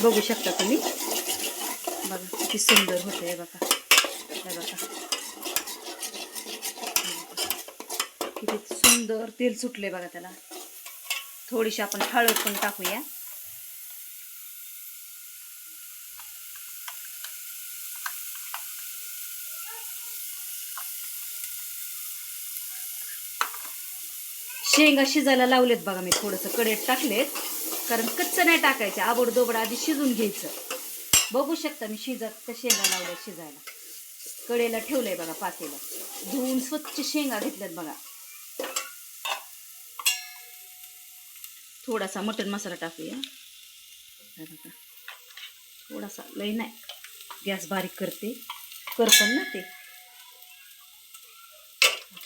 बघू शकता तुम्ही, बघा किती सुंदर होतं आहे बघा. हे बघा किती सुंदर तेल सुटले बघा त्याला. थोडीशी आपण हळद पण टाकूया. शेंगा शिजायला लावलेत बघा, मी थोडंसं कढईत टाकलेत, कारण कच्चं नाही टाकायचं, आबडदोबड आधी शिजून घ्यायचं. बघू शकता मी शेंगा लावल्या शिजायला. कढईला ठेवलंय बघा पातेलं, धुवून स्वच्छ शेंगा घेतल्यात बघा. थोडासा मटण मसाला टाकूया बघा, थोडासा, लई नाही, गॅस बारीक करते, करपण ना ते.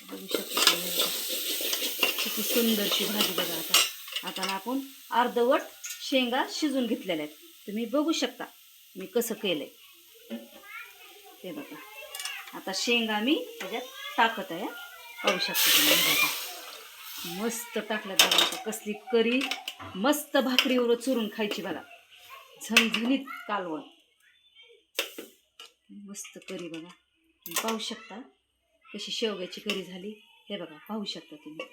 बघू शकता किती सुंदरशी भाजी बघा. आता आपण अर्धवट शेंगा शिजून घेतलेल्या आहेत. तुम्ही बघू शकता मी कसं केलंय ते बघा. आता शेंगा मी त्याच्यात टाकत आहे, पाहू शकता तुम्ही बघा. मस्त टाकल्यात बघा. आता कसली करी, मस्त भाकरीवर चुरून खायची बघा, झणझणीत कालवण, मस्त करी बघा. तुम्ही पाहू शकता कशी शेवग्याची करी झाली. हे बघा, पाहू शकता तुम्ही,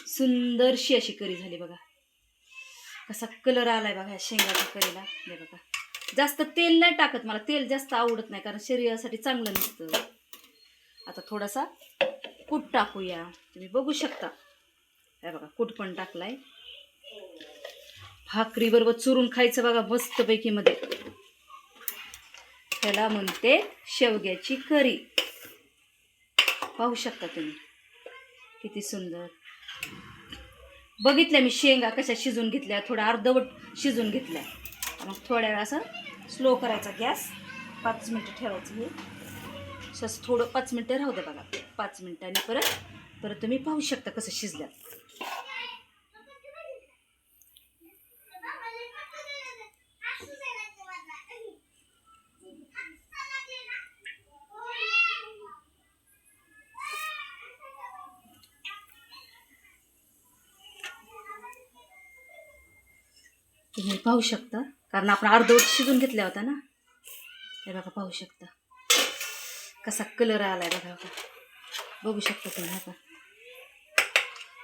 सुंदरशी अशी करी झाली बघा. कसा कलर आलाय बघा ह्या शेंगाच्या करीला. हे बघा, जास्त तेल नाही टाकत, मला तेल जास्त आवडत नाही, कारण शरीरासाठी चांगलं नसतं. आता थोडासा कूट टाकूया. तुम्ही बघू शकता, हे बघा कूट पण टाकलाय. भाकरी बरोबर चुरून खायचं बघा मस्तपैकी मध्ये. त्याला म्हणते शेवग्याची करी. पाहू शकता तुम्ही किती सुंदर. बघितल्या मी शेंगा कशा शिजून घेतल्या, थोड्या अर्धवट शिजून घेतल्या. मग थोड्या वेळा असं स्लो करायचा गॅस, 5 मिनटं ठेवायचं. हे असं थोडं 5 मिनटं राहू द्या बघा. 5 मिनटांनी परत तुम्ही पाहू शकता कसं शिजल्या. तुम्ही पाहू शकता, कारण आपण अर्धवट शिजून घेतल्या होत्या ना. हे बघा, पाहू शकता कसा कलर आलाय बघा. बघू शकता तुम्ही. आता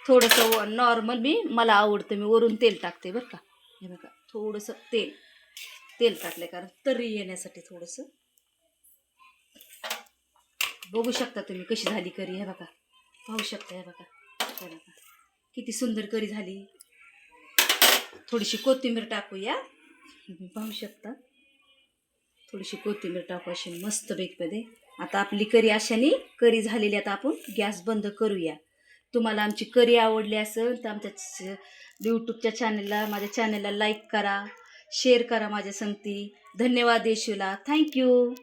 थोडंसं नॉर्मल मला आवडतं, मी वरून तेल टाकते बरं का. हे बघा, थोडंसं तेल टाकले कारण तर्री येण्यासाठी थोडंसं. बघू शकता तुम्ही कशी झाली करी. हे बघा, पाहू शकता. हे बघा, हे बघा किती सुंदर करी झाली. थोडीशी कोथिंबीर टाकूया. पाहू शकता, थोडीशी कोथिंबीर टाकू अशी मस्त बेकमध्ये. आता आपली करी अशाने करी झालेली. आता आपण गॅस बंद करूया. तुम्हाला आमची करी आवडली असेल तर आमच्या यूट्यूबच्या चॅनलला, माझ्या चॅनलला लाईक करा, शेअर करा माझ्या संगती. धन्यवाद येशूला, थँक्यू.